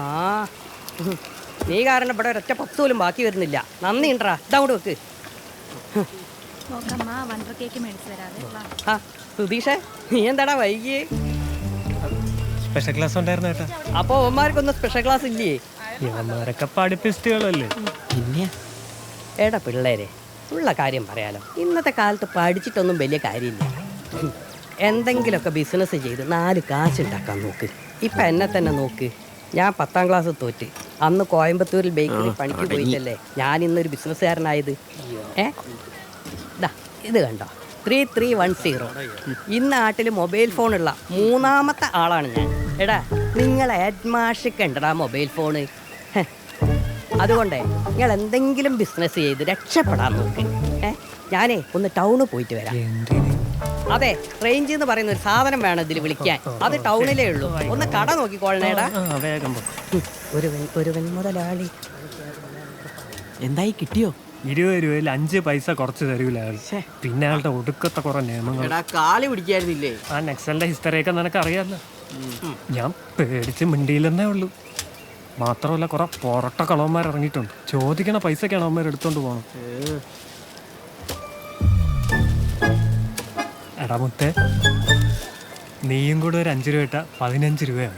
ആ നീ കാരണം ഇവിടെ ഒരൊറ്റ 10 പോലും ബാക്കി വരുന്നില്ല. നന്ദി ഉണ്ടറാ. ഇതങ്ങോട്ട് വെക്ക്. ആ സുധീഷേ, നീ എന്താടാ വൈകിയേ? സ്പെഷ്യൽ ക്ലാസ് ഉണ്ടായിരുന്നു കേട്ടോ. അപ്പൊ അവന്മാർക്കൊന്നും സ്പെഷ്യൽ ക്ലാസ് ഇല്ലേ? ഇവന്മാരൊക്കെ പഠിപ്പിസ്റ്റുകളല്ലേ. പിന്നെ എടാ പിള്ളേരെ, ഉള്ള കാര്യം പറയാലോ, ഇന്നത്തെ കാലത്ത് പഠിച്ചിട്ടൊന്നും വലിയ കാര്യമില്ല. എന്തെങ്കിലുമൊക്കെ ബിസിനസ് ചെയ്ത് 4 കാശ് ഉണ്ടാക്കാൻ നോക്ക്. ഇപ്പം എന്നെ തന്നെ നോക്ക്. ഞാൻ 10ാം ക്ലാസ് തോറ്റ്. അന്ന് കോയമ്പത്തൂരിൽ ബേക്കറി പണിക്ക് പോയിട്ടല്ലേ ഞാൻ ഇന്നൊരു ബിസിനസ്സുകാരനായത്. ഇത് കണ്ടോ, 3310. ഈ നാട്ടിൽ മൊബൈൽ ഫോണുള്ള 3ാമത്തെ ആളാണ് ഞാൻ. എടാ നിങ്ങളെ ഹെഡ്മാഷൊക്കെ ഉണ്ടടാ മൊബൈൽ ഫോണ്. അതുകൊണ്ടേ നിങ്ങൾ എന്തെങ്കിലും ബിസിനസ് ചെയ്ത് രക്ഷപ്പെടാൻ നോക്ക്. ഞാനേ ഒന്ന് ടൗണിൽ പോയിട്ട് വരാം. അതെ, റേഞ്ച് എന്ന് പറയുന്ന ഒരു സാധനം വേണം ഇതിൽ വിളിക്കാൻ. അത് ടൗണിലേ ഉള്ളൂ. ഒന്ന് കട നോക്കിക്കോളണേടാ. ഒരുവൻ മുതലാളി. എന്തായി, കിട്ടിയോ? 20 രൂപയിൽ 5 പൈസ കുറച്ച് തരൂല. പിന്നെ അയാളുടെ ഒടുക്കത്തെ കുറെ നിയമങ്ങൾ. കാലി പിടിക്കായിരുന്നില്ലേ? ആ നെക്സലിന്റെ ഹിസ്റ്ററിയൊക്കെ നിനക്ക് അറിയാമല്ലോ. ഞാൻ പേടിച്ച് മിണ്ടിയില്ലെന്നേ ഉള്ളൂ. മാത്രമല്ല കുറെ പൊറട്ട കളവന്മാർ ഇറങ്ങിയിട്ടുണ്ട്. ചോദിക്കണ പൈസക്കാണ് അവന്മാർ എടുത്തോണ്ട് പോകണം. എടാ മുത്തേ, നീയും കൂടെ ഒരു 5 രൂപ ഇട്ട 15 രൂപയാണ്.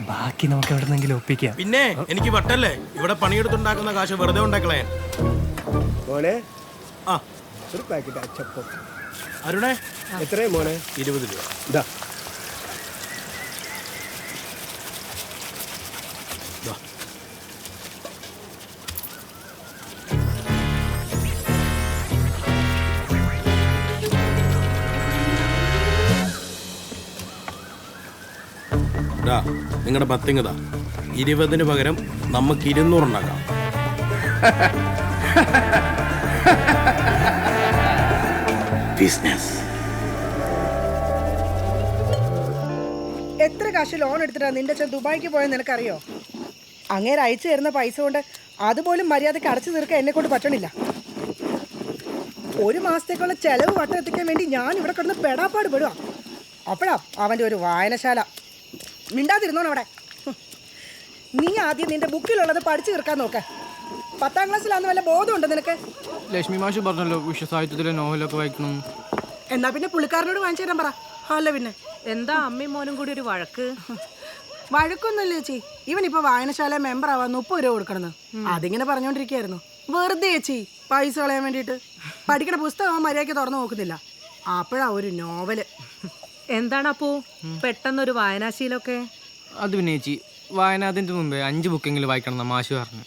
ബാക്കി നമുക്ക് എവിടെന്നെങ്കിലും ഒപ്പിക്കാം. പിന്നെ എനിക്ക് വട്ടല്ലേ, ഇവിടെ പണിയെടുത്തുണ്ടാക്കുന്ന കാശ് വെറുതെ ഉണ്ടാക്കളേ. മോനെ, ആ ഒരു പാക്കറ്റ് അച്ചപ്പം. അരുണേ, എത്രയും മോനെ? 20 രൂപ. ഇതാ. നിങ്ങളുടെ പത്തിങ്ങതാ. 20ന് പകരം നമുക്ക് 200 ഉണ്ടാക്കാം. ബിസിനസ്. എത്ര കാശ് ലോൺ എടുത്തിട്ടാ നിന്റെ അച്ഛൻ ദുബായിക്ക് പോയെന്ന് നിനക്കറിയോ? അങ്ങേര് അയച്ചു തരുന്ന പൈസ കൊണ്ട് അതുപോലും മര്യാദയ്ക്ക് അടച്ചു തീർക്കാൻ എന്നെ കൊണ്ട് പറ്റണില്ല. 1 മാസത്തേക്കുള്ള ചെലവ് വട്ടം എത്തിക്കാൻ വേണ്ടി ഞാൻ ഇവിടെ കിടന്ന് പെടാപ്പാട് പെടുക. അപ്പോഴാ അവൻ്റെ ഒരു വായനശാല. മിണ്ടാതിരുന്നോണം അവിടെ. നീ ആദ്യം നിന്റെ ബുക്കിലുള്ളത് പഠിച്ചു തീർക്കാൻ നോക്ക. 10ാം ക്ലാസ്സിലാന്ന് വല്ല ബോധമുണ്ടോ നിനക്ക്? ലക്ഷ്മി മാഷ് പറഞ്ഞല്ലോ വിശ്വസാഹിത്യത്തിലെ നോവലൊക്കെ വായിക്കണം. എന്നാ പിന്നെ പുള്ളിക്കാരനോട് വാങ്ങിച്ചു തരാൻ പറ. അല്ല പിന്നെ എന്താ അമ്മയും മോനും കൂടി ഒരു വഴക്ക്? വഴക്കൊന്നുമില്ല ചേച്ചി. ഇവനിപ്പോ വായനശാല മെമ്പർ ആവാൻ 30 രൂപ കൊടുക്കണമെന്ന് അതിങ്ങനെ പറഞ്ഞോണ്ടിരിക്കായിരുന്നു. വെറുതെ ചേച്ചി പൈസ കളയാൻ വേണ്ടിട്ട്. പഠിക്കണ പുസ്തകം മര്യാദയ്ക്ക് തുറന്നു നോക്കുന്നില്ല. അപ്പോഴാ ഒരു നോവല്. എന്താണ് അപ്പോ പെട്ടെന്നൊരു വായനാശീലമൊക്കെ? അത് പിന്നെ ചേച്ചി, വായനാതിന്റെ മുമ്പേ 5 ബുക്കെങ്കിലും വായിക്കണം എന്നാ മാഷ് പറഞ്ഞു.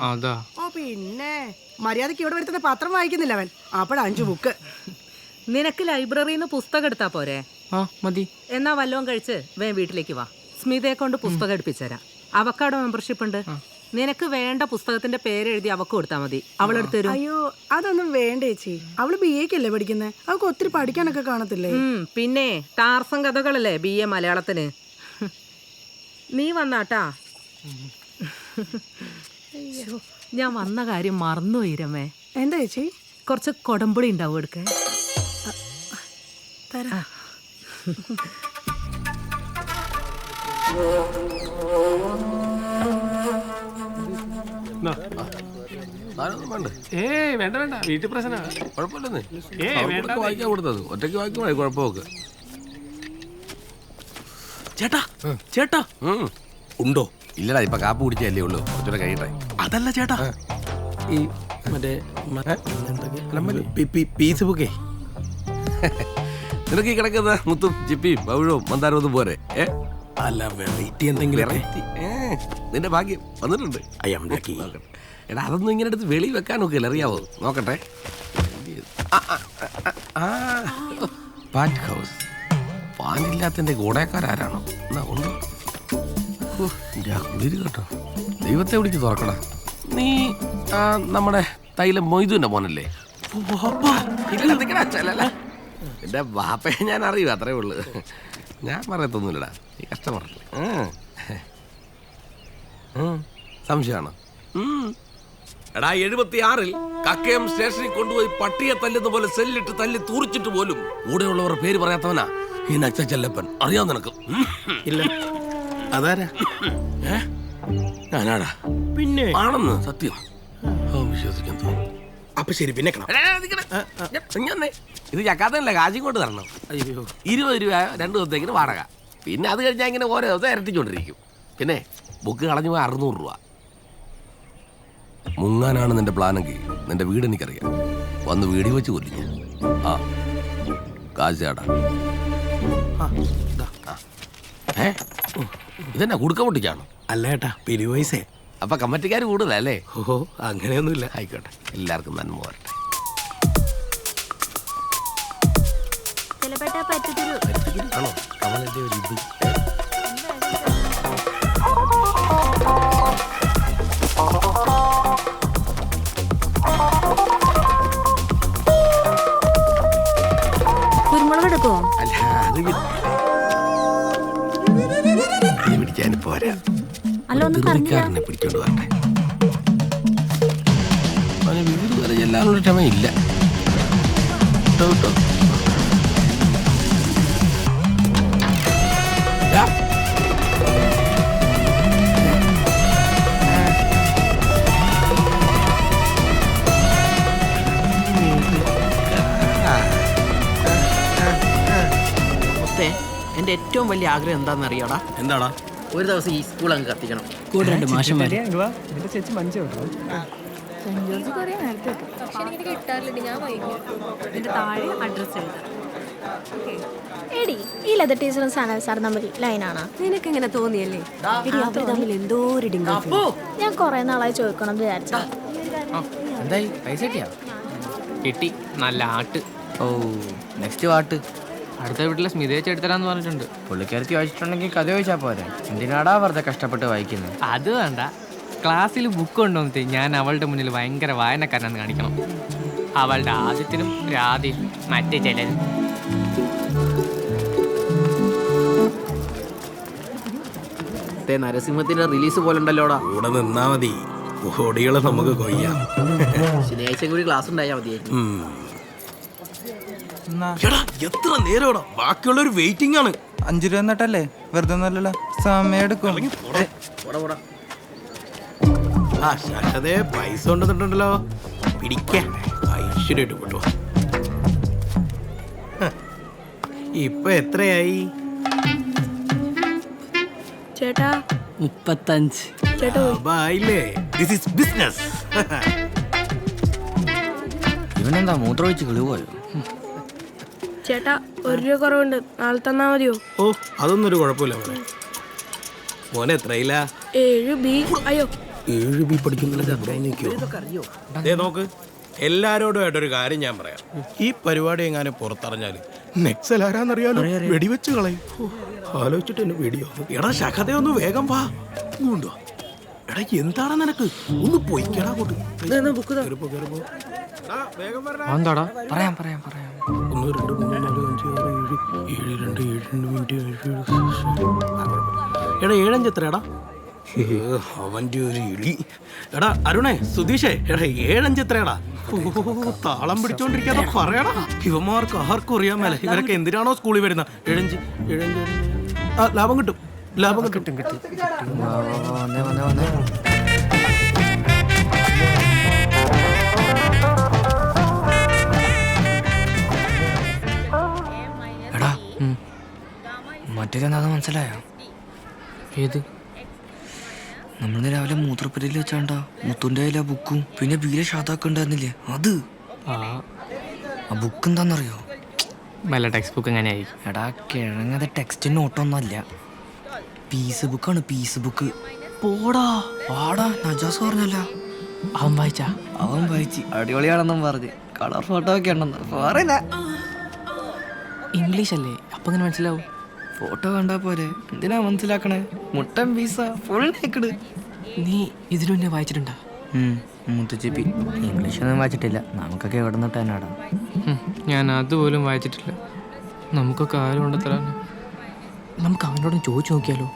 അതാ. ഓ പിന്നെ മര്യാദയ്ക്ക് ഇവിടെ വരുത്തുന്ന പത്രം വായിക്കുന്നില്ല അവൻ. അപ്പോഴാ 5 ബുക്ക്. നിനക്ക് ലൈബ്രറിയിൽ നിന്ന് പുസ്തകം എടുത്താ പോരെ? ആ മതി. എന്നാ വല്ലതും കഴിച്ച് വീട്ടിലേക്ക് വാ. സ്മിതയെ കൊണ്ട് പുസ്തകം എടുപ്പിച്ചുതരാം. അവക്കാടോ മെമ്പർഷിപ്പ് ഉണ്ട്. നിനക്ക് വേണ്ട പുസ്തകത്തിന്റെ പേര് എഴുതി അവക്ക് കൊടുത്താ മതി. അവളെടുത്ത് തരും. അയ്യോ അതൊന്നും വേണ്ട ചേച്ചി. അവള് BA ക്കല്ലേ പഠിക്കുന്നത്. അവൾക്ക് ഒത്തിരി പഠിക്കാനൊക്കെ കാണത്തില്ലേ? പിന്നെ ടാർസം കഥകളല്ലേ BA മലയാളത്തിന്. നീ വന്നാട്ടാ. ഞാൻ വന്ന കാര്യം മറന്നുപോയി രമേ. എന്താ ചേച്ചി? കുറച്ച് കൊടമ്പുളി ഉണ്ടാവും എടുക്കാൻ. തരാ. വേണ്ട വേണ്ട, വീട്ടിൽ പ്രശ്ന കുഴപ്പമില്ലെന്ന്. വായിക്കാൻ കൊടുത്തത് ഒറ്റയ്ക്ക് വായിക്കുമ്പോൾ കുഴപ്പമൊക്കെ. ചേട്ടാ ചേട്ടാ ഉണ്ടോ? ഇല്ലടാ, ഇപ്പൊ കാപ്പ് കുടിച്ചല്ലേ ഉള്ളൂ. കുറച്ചുകൂടെ കഴിയട്ടെ. അതല്ല ചേട്ടാ, ഈ മറ്റേ പീസ് ബുക്കേ. നിനക്ക് ഈ കിടക്കുന്ന മുത്തും ചിപ്പിയും പവിഴവും മന്ദാരവും ഒന്നും പോരെ? അല്ല വെറൈറ്റി എന്തെങ്കിലും. നിന്റെ ഭാഗ്യം വന്നിട്ടുണ്ട്. എടാ അതൊന്നും ഇങ്ങനെ എടുത്ത് വെളി വെക്കാൻ നോക്കില്ല, അറിയാവോ? നോക്കട്ടെ. പാറ്റ് ഹൗസ്. പാനില്ലാത്തതിന്റെ ഗുണക്കാരാരാണോ? എന്നാ ഉണ്ട്. കുളിര് കേട്ടോ. ദൈവത്തെ വിളിച്ച് തുറക്കടാ. നീ നമ്മുടെ തൈലം മൊയ്തുവിന്റെ മോനല്ലേ? എന്റെ ബാപ്പയെ ഞാൻ അറിയൂ, അത്രേ ഉള്ളു. ഞാൻ പറയത്തൊന്നുമില്ലടാ, ഈ കസ്റ്റമർ സംശയമാണ്. എടാ 76-ൽ കക്കയം സ്റ്റേഷനിൽ കൊണ്ടുപോയി പട്ടിയെ തല്ലുന്ന പോലെ സെല്ലിട്ട് തല്ലി തൂറിച്ചിട്ട് പോലും കൂടെയുള്ളവർ പേര് പറയാത്തവനാ ഈ നച്ച ചെല്ലപ്പൻ. അറിയാം നിനക്ക്? ഇല്ല. അതാരാ? ഞാനാടാ പിന്നെ ആണെന്ന് സത്യം വിശ്വസിക്കാൻ തോന്നുന്നു. അപ്പൊ ശരി പിന്നെ കാണാം. എടാ, നിക്കണെ. ഇങ്ങ് വന്നേ. ഇത് ചക്കാത്തല്ല, കാശും കൊണ്ട് തരണം. അയ്യോ 20 രൂപ 2 ദിവസത്തേക്കിന് വാടക. പിന്നെ അത് കഴിഞ്ഞാൽ ഇങ്ങനെ ഓരോ ദിവസം ഇരട്ടിച്ചോണ്ടിരിക്കും. പിന്നെ ബുക്ക് കളഞ്ഞു പോയി 600 രൂപ. മുങ്ങാനാണ് നിന്റെ പ്ലാനെങ്കിൽ നിന്റെ വീട് എനിക്കറിയാം. വന്ന് വീടി വെച്ച് കൊല്ലിഞ്ഞു. ആ കാശ് ചേട്ടാ. ഇതെന്നാ കുടുക്ക പൊട്ടിക്കാണോ? അല്ല ഏട്ടാ പിരിവ് പൈസേ. അപ്പൊ കമ്മറ്റിക്കാർ കൂടുതലല്ലേ? ഓഹോ അങ്ങനെയൊന്നുമില്ല. ആയിക്കോട്ടെ, എല്ലാവർക്കും നന്മ വരട്ടെ. ആണോ കമലിന്റെ ഒരു ഇത്? കുരുമുളക് എടുക്കോ? അല്ല അത് പിടിക്കാൻ പോരാ. അല്ല ഒന്നും പറഞ്ഞില്ല. ധൃതിക്കാരനെ പിടിച്ചോണ്ട് വരട്ടെ. അവന് വീട് വരെ ചെല്ലാനുള്ള ക്ഷമയില്ല. കേട്ടോ. ദാ. എന്റെ ഏറ്റവും വലിയ ആഗ്രഹം എന്താണെന്ന് അറിയാടാ? എന്താടാ? ഒരു ദിവസം ഈ സ്കൂൾ അങ്ങ് കത്തിക്കണം. കൂടെ 2 മാഷന്മാര്. എന്റെ ചേച്ചി മഞ്ചോ എടി ഈ ലത ടീച്ചറും സനൽ സാർ തമ്മിൽ ലൈനാണ്. നിനക്ക് എങ്ങനെ തോന്നിയല്ലേ? അവർ തമ്മിൽ എന്തോ ഒരു ഞാൻ കുറെ നാളായി ചോദിക്കണം വിചാരിച്ച. എന്തായി പൈസ കിട്ടിയാ? കിട്ടി, നല്ല ആട്ട്. ഓ നെക്സ്റ്റ് പാട്ട് അടുത്ത വീട്ടിലെ സ്മിത ചേച്ചി എടുത്തരാന്ന് പറഞ്ഞിട്ടുണ്ട്. പുള്ളിക്കാരത്തി വായിച്ചിട്ടുണ്ടെങ്കിൽ കഥ ചോദിച്ചാൽ പോരെ, എന്തിനാടാ വെറുതെ കഷ്ടപ്പെട്ട് വായിക്കുന്നത്? അത് വേണ്ട, ക്ലാസ്സിൽ ബുക്ക് കൊണ്ടുവന്നിട്ട് ഞാൻ അവളുടെ മുന്നിൽ ഭയങ്കര വായനക്കാരനാന്ന് കാണിക്കണം. അവളുടെ ആദ്യത്തിനും രാധയും മറ്റേ ചിലരും. നരസിംഹത്തിന്റെ റിലീസ് പോലെ ഉണ്ടല്ലോടാ. കൂടെ നിന്നാ മതി, കോടികളെ നമുക്ക് കൊയ്യാം. ശനിയാഴ്ച കൂടി ക്ലാസ് ഉണ്ടായാൽ മതിയായിരുന്നു. എടാ എത്ര നേരോടാ, ബാക്കിയുള്ളൊരു വെയിറ്റിംഗ് ആണ്. 5 രൂപ എന്നിട്ടല്ലേ, വെറുതെ ഒന്നല്ലല്ലോ, സമയം എടുക്കും. ആ ശാശ്വതേ പൈസ കൊണ്ടുവന്നിട്ടുണ്ടല്ലോ, പിടിക്കാൻ ഐശ്വര്യമായിട്ട് പോട്ടോ. ഇപ്പൊ എത്രയായി? ചേട്ടാ 35. ആയില്ലേ? This is business. ഇവനെന്താ മൂത്രമൊഴിച്ച് കിളിപോയോ? ചേട്ടാ 1 രൂപ കുറവുണ്ട്, നാളെ തന്നാ മതിയോ? ഓ അതൊന്നും ഒരു കുഴപ്പമില്ല മോനെ. മോനെ എത്രയില്ല? 7B. അയ്യോ 7B പഠിക്കുന്നില്ല. നോക്ക്, എല്ലാരോടുമായിട്ടൊരു കാര്യം ഞാൻ പറയാം. ഈ പരിപാടി എങ്ങാനും പുറത്തറിഞ്ഞാല് നെക്സൽ ആരാന്നറിയാലോ, വെടിവെച്ച് കളയും. ആലോചിച്ചിട്ട് എന്നെ വെടിയോ. എടാ ശഖതയൊന്ന് വേഗം വാ. ഇങ്ങോട്ടോ. എടാ എന്താണ് നിനക്ക്, ഒന്ന് പൊയ്ക്കടാ കൊണ്ട്. എന്താടാ? പറയാം പറയാം പറയാം. 1 2 3 4 5 6 7 7 2 7 2 എടാ 7 എത്രയാടാ? അവന്റെ ഒരു ഇളി. എടാ അരുണേ, സുധീഷേ, എടാ 7 എത്രയാടാ? താളം പിടിച്ചോണ്ടിരിക്കാതെ പറയടാ. ഇവന്മാർക്ക് ആർക്കും അറിയാൻ മേലെ, ഇവരൊക്കെ എന്തിനാണോ സ്കൂളിൽ വരുന്നത്? 7 ലാഭം കിട്ടും, ലാഭം കിട്ടും. എടാ മറ്റേതെന്താ മനസ്സിലായോ? ഏത്? നമ്മൾ രാവിലെ മൂത്രപ്പുരയിൽ വെച്ചാണ്ടാ മുത്തുൻ്റെ കയ്യിലെ ബുക്കും പിന്നെ ബീലെ ഷാദാക്ക് ഉണ്ടായിരുന്നില്ലേ, അത് ആ ബുക്ക് എന്താണെന്നറിയോ? വല്ല ടെക്സ്റ്റ് ബുക്ക് എങ്ങനെയായിരിക്കും? എടാ കിഴങ്ങത് ടെക്സ്റ്റ് നോട്ടൊന്നുമല്ല, പീസ് ബുക്കാണ്, പീസ് ബുക്ക്. പോടാ പാടാ, നജാസ് പറഞ്ഞല്ല. അവൻ വായിച്ചാ? അവൻ വായിച്ച് അടിപൊളിയാണെന്നും പറഞ്ഞ് കളർ ഫോട്ടോ ഒക്കെ ഉണ്ടെന്ന് പറയില്ല. ഇംഗ്ലീഷ് അല്ലേ, അപ്പൊ എങ്ങനെ മനസ്സിലാവും? ഫോട്ടോ കണ്ടാ പോരെ, എന്തിനാ മനസ്സിലാക്കണേ? മുട്ടൻ പീസ ഫുൾ നേക്കഡ്. നീ ഇതിനു മുന്നേ വായിച്ചിട്ടുണ്ടാ? മുത്തുച്ചിപ്പി ഇംഗ്ലീഷൊന്നും വായിച്ചിട്ടില്ല, നമുക്കൊക്കെ എവിടെ നിന്നിട്ടാനാടാ. ഞാൻ അതുപോലും വായിച്ചിട്ടില്ല. നമുക്കൊക്കെ ആരും കൊണ്ടുത്തരാൻ. നമുക്ക് അവനോടും ചോദിച്ചു നോക്കിയാലോ?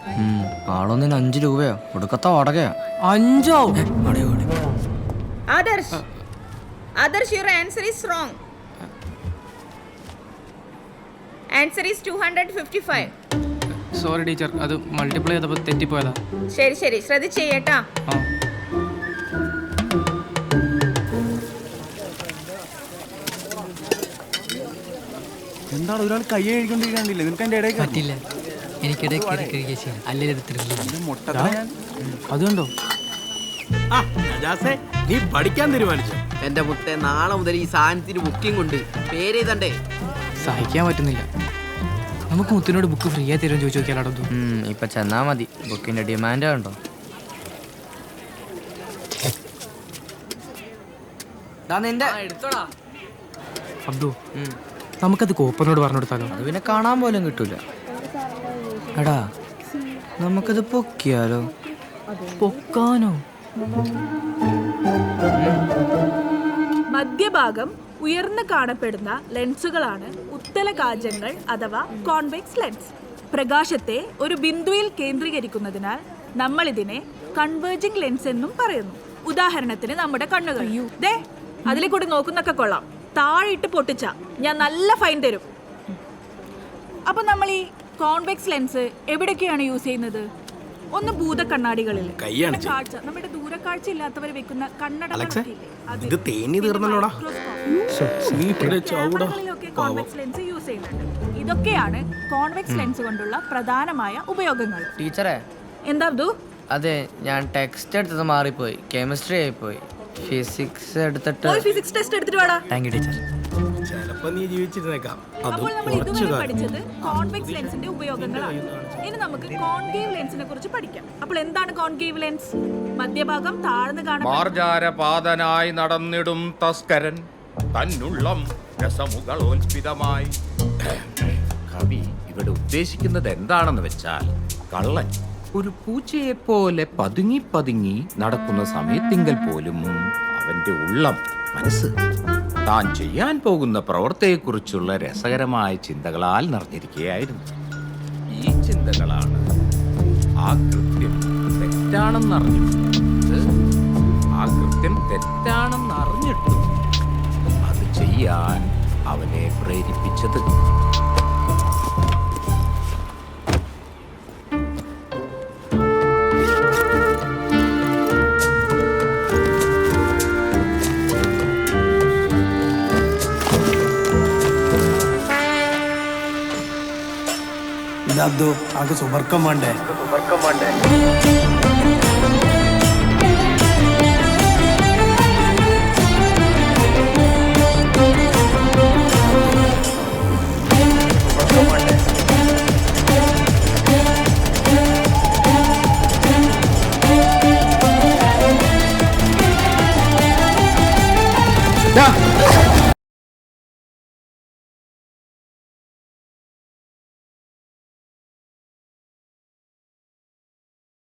ആളൊന്നിന് 5 രൂപയോ, ഒടുക്കത്ത വാടകയാ. 5? അടിപൊളി. Adarsh, your answer is wrong. Answer is 255. Sorry teacher, അത് മൾട്ടിപ്ലൈ ചെയ്തപ്പോൾ തെറ്റിപ്പോയതാ. ശരി ശരി, ശ്രദ്ധിച്ച് ചെയ്യട്ടാ. ആ എന്താണ് ഒരാൾ കൈ കഴിക്കൊണ്ടിരിക്കണ്ടില്ലേ? നിനക്ക് എന്റെ ഇടയിൽ പറ്റില്ല, എനിക്കിടയിൽ അല്ലെങ്കിൽ അതുകൊണ്ടോ? ആ നജാസേ, നീ പഠിക്കാൻ തീരുമാനിച്ചു? എന്റെ മുത്തെ, നാളെ മുതൽ ഈ സാധനത്തിന് ബുക്കിംഗ് ഉണ്ട്. പേര് എഴുതണ്ടേ? സഹിക്കാൻ പറ്റുന്നില്ല. നമുക്ക് മുത്തിനോട് ബുക്ക് ഫ്രീ ആയി തരുമെന്ന് ചോദിച്ചു നോക്കിയാലോ? ഇപ്പൊ ചെന്നാ മതി, ബുക്കിന്റെ ഡിമാൻഡ് ഉണ്ടോ? എടുത്തോടാ അബ്ദു, നമുക്കത് കോപ്പറിനോട് പറഞ്ഞു കൊടുത്താലോ? അത് പിന്നെ കാണാൻ പോലും കിട്ടൂല. എടാ, നമുക്കത് പൊക്കിയാലോ? പൊക്കാനോ? മധ്യഭാഗം ഉയർന്നു കാണപ്പെടുന്ന ലെൻസുകളാണ് ഉത്തലകാചങ്ങൾ അഥവാ കോൺവെക്സ് ലെൻസ്. പ്രകാശത്തെ ഒരു ബിന്ദുവിൽ കേന്ദ്രീകരിക്കുന്നതിനാൽ നമ്മൾ ഇതിനെ കൺവേർജിംഗ് ലെൻസ് എന്നും പറയുന്നു. ഉദാഹരണത്തിന് നമ്മുടെ കണ്ണുകൾ. ദേ, അതിലെ കൂടി നോക്കുന്നൊക്കെ കൊള്ളാം. താഴെയിട്ട് പൊട്ടിച്ച ഞാൻ നല്ല ഫൈൻ തരും. അപ്പൊ നമ്മൾ ഈ കോൺവെക്സ് ലെൻസ് എവിടൊക്കെയാണ് യൂസ് ചെയ്യുന്നത്? ഒന്ന് ഭൂത കണ്ണാടികളിൽ, കാഴ്ച നമ്മുടെ ദൂരക്കാഴ്ച ഇല്ലാത്തവർ വെക്കുന്ന ഇത് തേനി തീർന്നല്ലോടാ. കോൺവെക്സ് ലെൻസ് യൂസ് ചെയ്യുന്നുണ്ട്. ഇതൊക്കെയാണ് കോൺവെക്സ് ലെൻസ് കൊണ്ടുള്ള പ്രധാനമായ ഉപയോഗങ്ങൾ. ടീച്ചറെ, എന്താ അബ്ദു? അതെ, ഞാൻ ടെക്സ്റ്റ് എടുത്തത് മാറിപ്പോയി, കെമിസ്ട്രി ആയിപ്പോയി. ഫിസിക്സ് എടുത്തിട്ട് ഫിസിക്സ് ടെസ്റ്റ് എടുത്തിട്ട് വേടാ. Thank you teacher. ചിലപ്പോ നീ ജീവിച്ചിരുന്നേക്കാം. അപ്പോൾ നമ്മൾ ഇതുവരെ പഠിച്ചത് കോൺവെക്സ് ലെൻസിന്റെ ഉപയോഗങ്ങളാണ്. ഇനി നമുക്ക് കോൺകേവ് ലെൻസിനെ കുറിച്ച് പഠിക്കാം. അപ്പോൾ എന്താണ് കോൺകേവ് ലെൻസ്? മധ്യഭാഗം താഴ്ന്നു കാണുന്ന മാർജാരപാതനായി നടന്നിടും തസ്കരൻ തന്നുള്ളം രസമുകളോൽപിതമായി. കവി ഇവിടെ ഉദ്ദേശിക്കുന്നത് എന്താണെന്ന് വെച്ചാൽ, കള്ളൻ ഒരു പൂച്ചയെപ്പോലെ പതുങ്ങി പതുങ്ങി നടക്കുന്ന സമയത്തെങ്കിൽ പോലും അവന്റെ ഉള്ളം, മനസ്സ് താൻ ചെയ്യാൻ പോകുന്ന പ്രവൃത്തിയെക്കുറിച്ചുള്ള രസകരമായ ചിന്തകളാൽ നിറഞ്ഞിരിക്കുകയായിരുന്നു. ഈ ചിന്തകളാണ് ആ കൃത്യം തെറ്റാണെന്നറിഞ്ഞിട്ടും അത് ചെയ്യാൻ അവനെ പ്രേരിപ്പിച്ചത്. ഇതോ ആകെ സുബർക്കം വേണ്ടേ? Yeah.